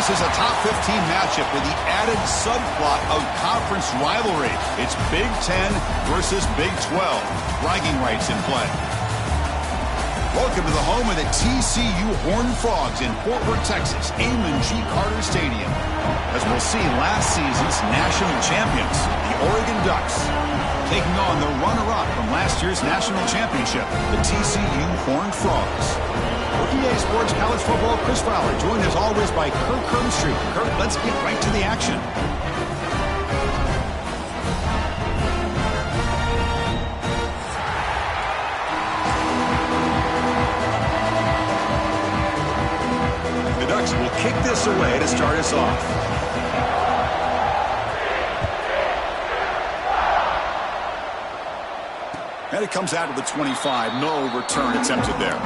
This is a top 15 matchup with the added subplot of conference rivalry. It's Big 10 versus Big 12. Bragging rights in play. Welcome to the home of the TCU Horned Frogs in Fort Worth, Texas, Amon G. Carter Stadium. As we'll see, last season's national champions, the Oregon Ducks, taking on the runner-up from last year's national championship, the TCU Horned Frogs. For EA Sports College Football, Chris Fowler, joined as always by Kirk Hermstreet. Kirk, let's get right to the action. The Ducks will kick this away to start us off. And it comes out of the 25. No return attempted there.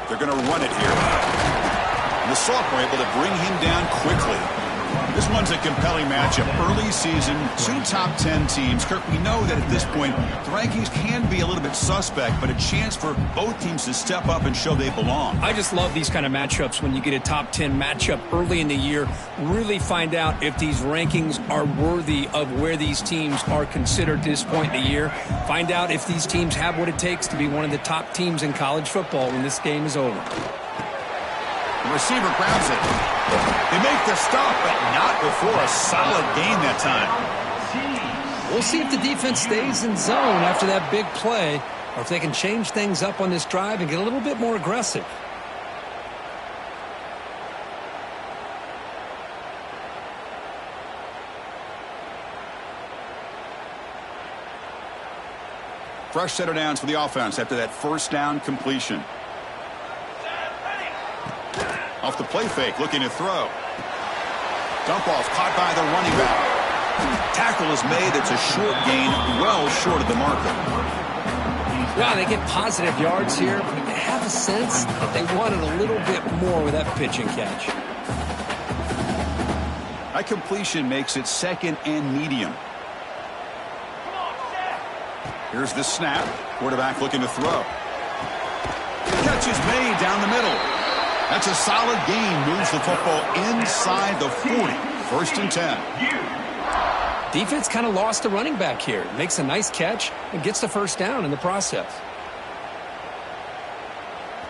They're going to run it here. And the sophomore able to bring him down quickly. This one's a compelling matchup. Early season, 2 top 10 teams. Kirk, we know that at this point, the rankings can be a little bit suspect, but a chance for both teams to step up and show they belong. I just love these kind of matchups when you get a top 10 matchup early in the year. Really find out if these rankings are worthy of where these teams are considered at this point in the year. Find out if these teams have what it takes to be one of the top teams in college football when this game is over. The receiver grabs it. They make the stop, but not before a solid gain that time. We'll see if the defense stays in zone after that big play, or if they can change things up on this drive and get a little bit more aggressive. Fresh set of downs for the offense after that first down completion. Off the play fake, looking to throw. Dump off, caught by the running back. Tackle is made. It's a short gain, well short of the marker. Yeah, they get positive yards here, but you have a sense that they wanted a little bit more with that pitch and catch. That completion makes it 2nd and medium. Here's the snap. Quarterback looking to throw. Catch is made down the middle. That's a solid gain. Moves the football inside the 40. 1st and 10. Defense kind of lost the running back here. Makes a nice catch and gets the first down in the process.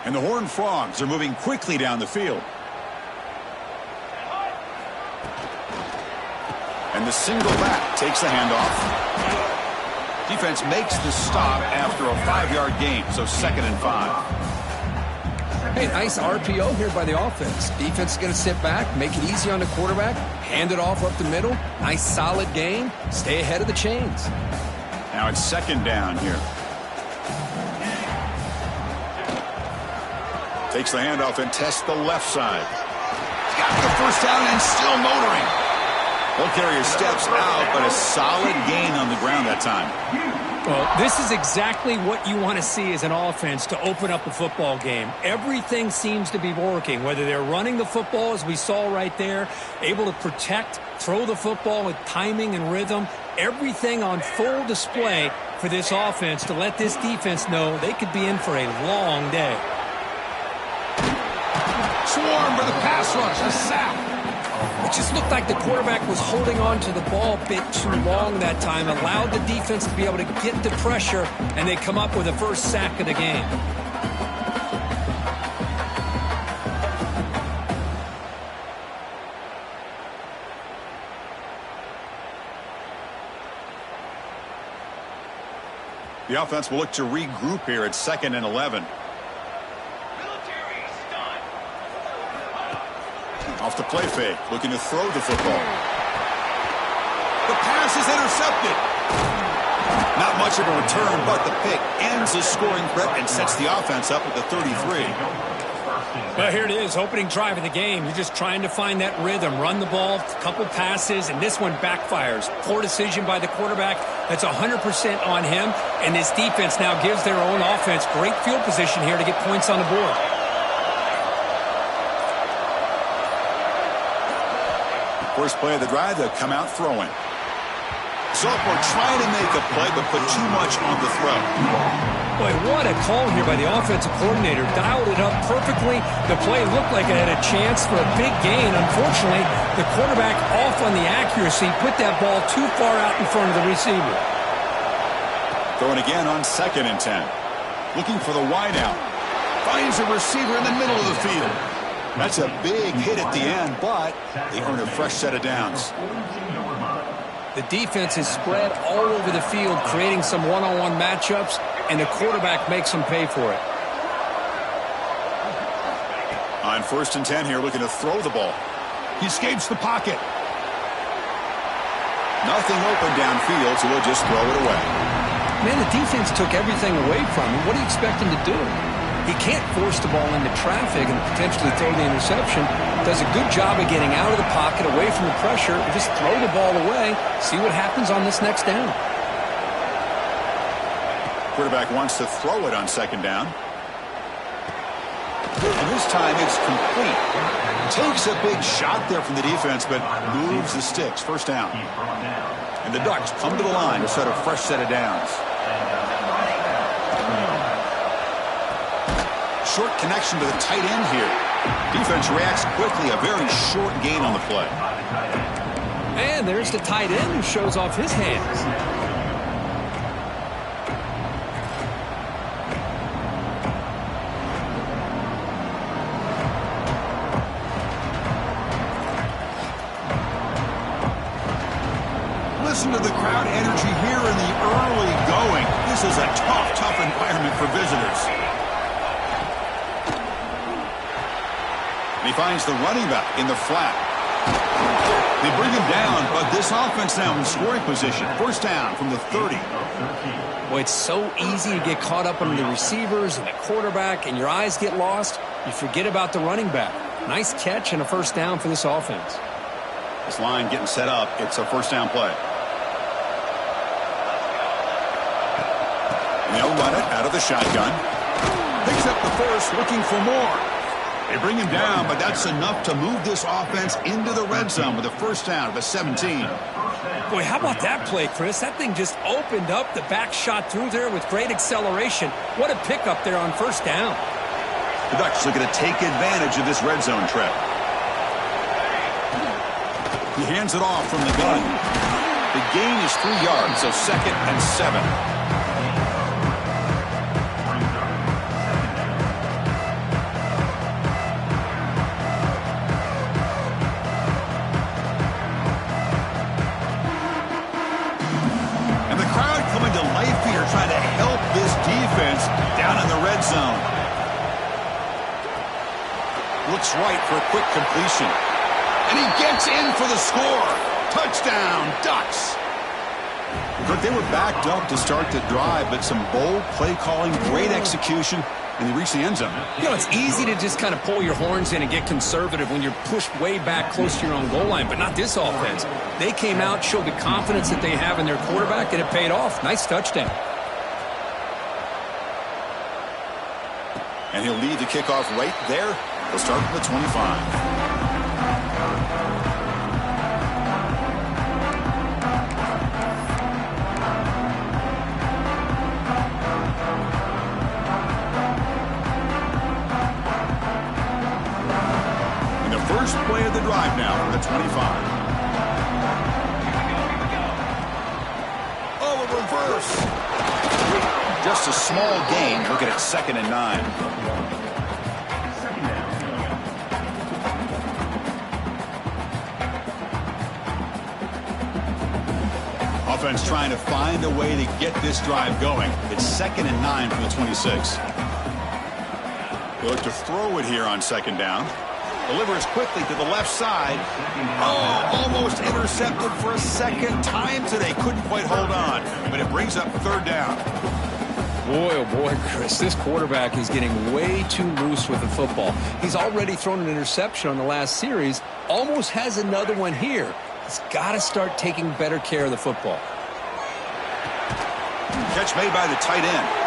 And the Horned Frogs are moving quickly down the field. And the single back takes the handoff. Defense makes the stop after a 5-yard gain, so 2nd and 5. Hey, nice RPO here by the offense. Defense is going to sit back, make it easy on the quarterback, hand it off up the middle. Nice solid gain. Stay ahead of the chains. Now it's 2nd down here. Takes the handoff and tests the left side. He's got the first down and still motoring. Ball carrier steps out, but a solid gain on the ground that time. Well, this is exactly what you want to see as an offense to open up the football game. Everything seems to be working, whether they're running the football, as we saw right there, able to protect, throw the football with timing and rhythm, everything on full display for this offense to let this defense know they could be in for a long day. Swarm for the pass rush, a sack. It just looked like the quarterback was holding on to the ball a bit too long that time, allowed the defense to be able to get the pressure, and they come up with the first sack of the game. The offense will look to regroup here at 2nd and 11. Off the play fake, looking to throw the football. The pass is intercepted. Not much of a return, but the pick ends the scoring threat and sets the offense up at the 33. Well, here it is, opening drive of the game. You're just trying to find that rhythm, run the ball, a couple passes, and this one backfires. Poor decision by the quarterback. That's 100% on him, and this defense now gives their own offense great field position here to get points on the board. First play of the drive, they'll come out throwing. Sophomore trying to make a play, but put too much on the throw. Boy, what a call here by the offensive coordinator. Dialed it up perfectly. The play looked like it had a chance for a big gain. Unfortunately, the quarterback off on the accuracy, put that ball too far out in front of the receiver. Throwing again on 2nd and 10. Looking for the wideout. Finds a receiver in the middle of the field. That's a big hit at the end, but they earn a fresh set of downs. The defense is spread all over the field, creating some one-on-one matchups, and the quarterback makes them pay for it. On 1st and 10 here, looking to throw the ball. He escapes the pocket. Nothing open downfield, so he'll just throw it away. Man, the defense took everything away from him. What do you expect him to do? He can't force the ball into traffic and potentially throw the interception. Does a good job of getting out of the pocket, away from the pressure, and just throw the ball away. See what happens on this next down. Quarterback wants to throw it on 2nd down. And this time it's complete. Takes a big shot there from the defense, but moves the sticks. 1st down. And the Ducks come to the line to set a fresh set of downs. Short connection to the tight end here. Defense reacts quickly. A very short gain on the play. And there's the tight end who shows off his hands. Listen to the crowd energy here in the early going. This is a tough environment for visitors. And he finds the running back in the flat. They bring him down, but this offense now in scoring position. 1st down from the 30. Boy, it's so easy to get caught up on the receivers and the quarterback, and your eyes get lost. You forget about the running back. Nice catch and a 1st down for this offense. This line getting set up. It's a 1st down play. And they'll run it out of the shotgun. Picks up the 1st, looking for more. They bring him down, but that's enough to move this offense into the red zone with a 1st down of a 17. Boy, how about that play, Chris? That thing just opened up. The back shot through there with great acceleration. What a pickup there on 1st down. The Ducks looking to take advantage of this red zone trip. He hands it off from the gun. The gain is 3 yards, so 2nd and 7. Trying to help this defense down in the red zone. Looks right for a quick completion. And he gets in for the score. Touchdown, Ducks. Look, they were backed up to start the drive, but some bold play calling, great execution, and they reached the end zone. You know, it's easy to just kind of pull your horns in and get conservative when you're pushed way back close to your own goal line, but not this offense. They came out, showed the confidence that they have in their quarterback, and it paid off. Nice touchdown. And he'll lead the kickoff right there. He'll start from the 25. And the first play of the drive now from the 25. Oh, a reverse. Just a small gain. Looking at 2nd and 9. Offense trying to find a way to get this drive going. It's 2nd and 9 from the 26. They look to throw it here on 2nd down. Delivers quickly to the left side. Oh, almost intercepted for a 2nd time today. Couldn't quite hold on, but it brings up 3rd down. Boy, oh boy, Chris, this quarterback is getting way too loose with the football. He's already thrown an interception on the last series, almost has another one here. He's got to start taking better care of the football. Catch made by the tight end.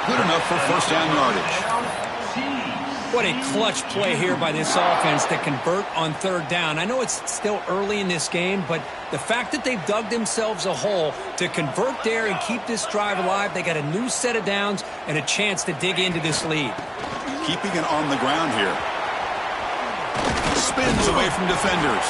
Good enough for first down yardage. What a clutch play here by this offense to convert on third down. I know it's still early in this game, but the fact that they've dug themselves a hole to convert there and keep this drive alive, they got a new set of downs and a chance to dig into this lead. Keeping it on the ground here. Spins away from defenders.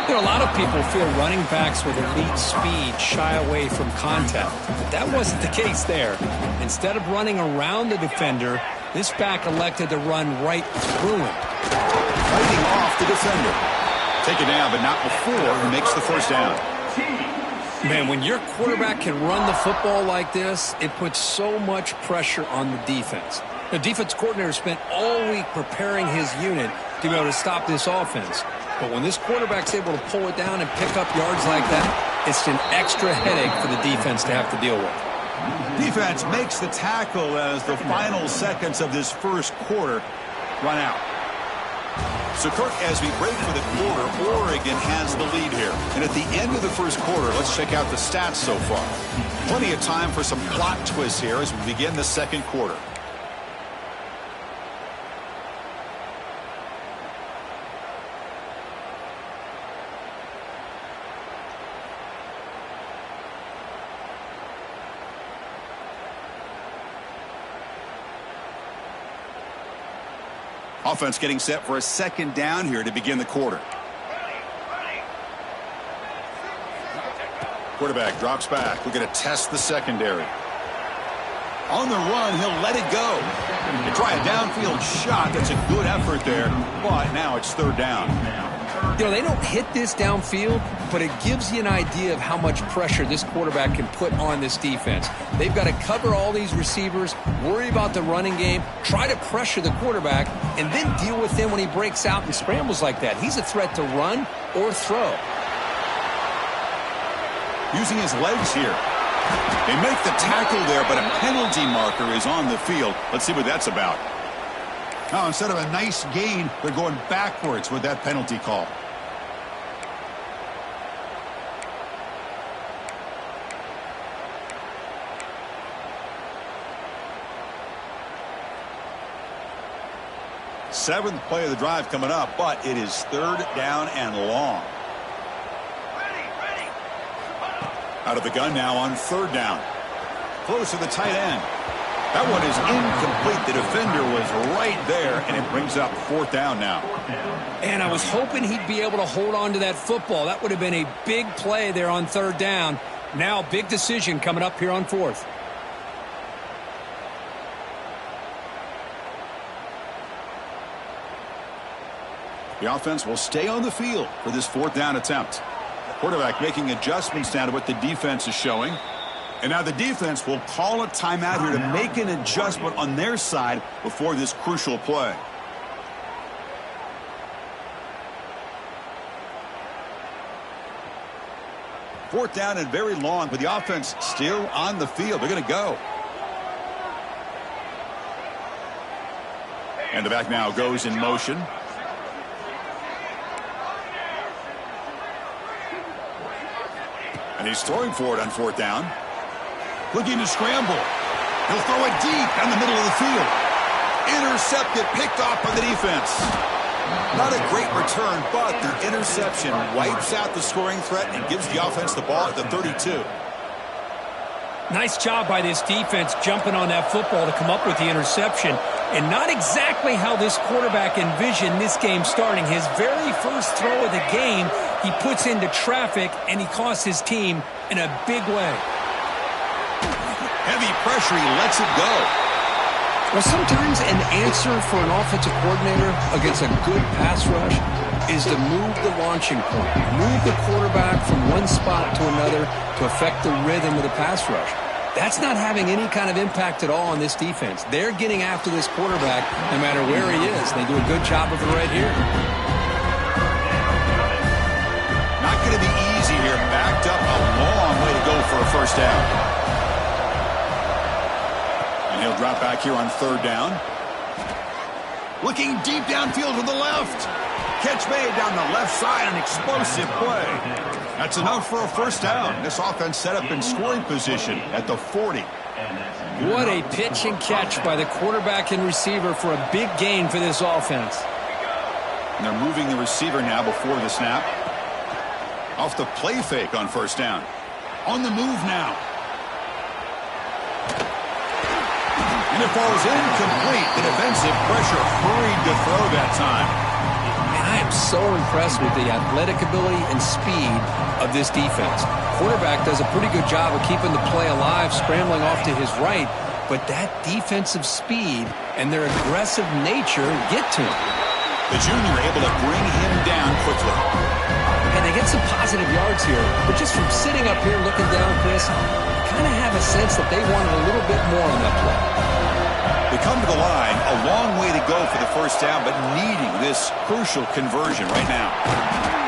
You know, a lot of people feel running backs with elite speed shy away from contact, but that wasn't the case there. Instead of running around the defender, this back elected to run right through him. Fighting off the defender. Take it down, but not before he makes the first down. Man, when your quarterback can run the football like this, it puts so much pressure on the defense. The defense coordinator spent all week preparing his unit to be able to stop this offense. But when this quarterback's able to pull it down and pick up yards like that, it's an extra headache for the defense to have to deal with. Defense makes the tackle as the final seconds of this first quarter run out. So, Kirk, as we break for the quarter, Oregon has the lead here. And at the end of the first quarter, let's check out the stats so far. Plenty of time for some plot twists here as we begin the second quarter. Offense getting set for a second down here to begin the quarter. Quarterback drops back. We're going to test the secondary. On the run, he'll let it go. They try a downfield shot. That's a good effort there, but now it's third down. You know, they don't hit this downfield, but it gives you an idea of how much pressure this quarterback can put on this defense. They've got to cover all these receivers, worry about the running game, try to pressure the quarterback, and then deal with him when he breaks out and scrambles like that. He's a threat to run or throw. Using his legs here. They make the tackle there, but a penalty marker is on the field. Let's see what that's about. Now, instead of a nice gain, they're going backwards with that penalty call. Seventh play of the drive coming up, but it is third down and long. Out of the gun now on third down. Close to the tight end. That one is incomplete. The defender was right there, and it brings up fourth down now. And I was hoping he'd be able to hold on to that football. That would have been a big play there on third down. Now, big decision coming up here on fourth. The offense will stay on the field for this fourth down attempt. Quarterback making adjustments now to what the defense is showing. And now the defense will call a timeout here to make an adjustment on their side before this crucial play. Fourth down and very long, but the offense still on the field. They're going to go. And the back now goes in motion. And he's throwing for it on fourth down. Looking to scramble. He'll throw it deep down the middle of the field. Intercepted, picked off by the defense. Not a great return, but the interception wipes out the scoring threat and gives the offense the ball at the 32. Nice job by this defense jumping on that football to come up with the interception. And not exactly how this quarterback envisioned this game starting. His very first throw of the game, he puts into traffic, and he costs his team in a big way. Heavy pressure, he lets it go. Well, sometimes an answer for an offensive coordinator against a good pass rush is to move the launching point, move the quarterback from one spot to another to affect the rhythm of the pass rush. That's not having any kind of impact at all on this defense. They're getting after this quarterback no matter where he is. They do a good job of it right here. Not going to be easy here. Backed up a long way to go for a first down. drop back here on third down. Looking deep downfield to the left. Catch made down the left side, an explosive play. That's enough for a first down. This offense set up in scoring position at the 40. What a pitch and catch by the quarterback and receiver for a big gain for this offense. And they're moving the receiver now before the snap. Off the play fake on first down. On the move now. And it falls incomplete. The defensive pressure hurried to throw that time. And I am so impressed with the athletic ability and speed of this defense. Quarterback does a pretty good job of keeping the play alive, scrambling off to his right, but that defensive speed and their aggressive nature get to him. The junior able to bring him down quickly. And they get some positive yards here, but just from sitting up here looking down, Chris, I kind of have a sense that they wanted a little bit more on that play. They come to the line, a long way to go for the first down, but needing this crucial conversion right now.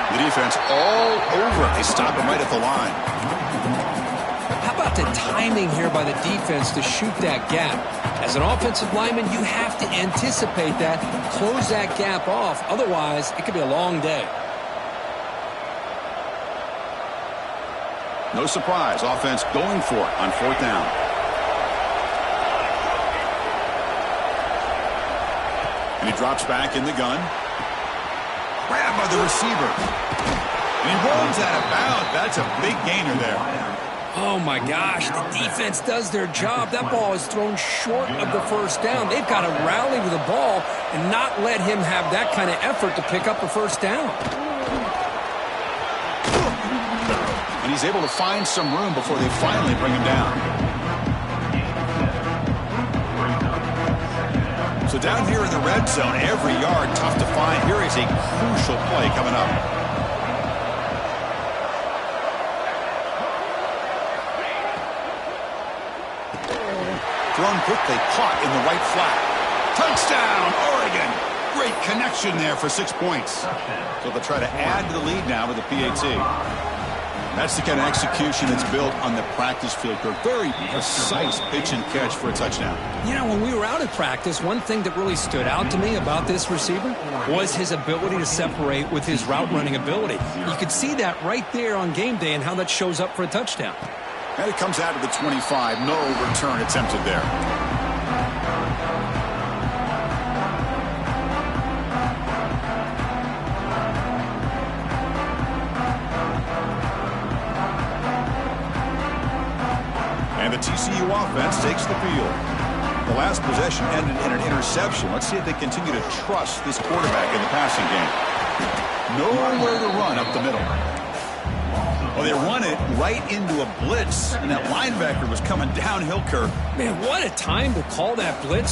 The defense all over it. They stop him right at the line. How about the timing here by the defense to shoot that gap? As an offensive lineman, you have to anticipate that, close that gap off. Otherwise, it could be a long day. No surprise, offense going for it on fourth down. And he drops back in the gun. Grabbed by the receiver. And he rolls out of bounds. That's a big gainer there. Oh, my gosh. The defense does their job. That ball is thrown short of the first down. They've got to rally with the ball and not let him have that kind of effort to pick up a first down. And he's able to find some room before they finally bring him down. So down here in the red zone, every yard tough to find. Here is a crucial play coming up. Thrown quickly, caught in the right flat. Touchdown, Oregon! Great connection there for 6 points. So they'll try to add to the lead now with the PAT. That's the kind of execution that's built on the practice field. A very precise pitch and catch for a touchdown. You know, when we were out at practice, one thing that really stood out to me about this receiver was his ability to separate with his route running ability. You could see that right there on game day and how that shows up for a touchdown. And it comes out of the 25. No return attempted there. And the TCU offense takes the field. The last possession ended in an interception. Let's see if they continue to trust this quarterback in the passing game. Nowhere to run up the middle. Well, they run it right into a blitz, and that linebacker was coming downhill, Kirk. Man, what a time to call that blitz.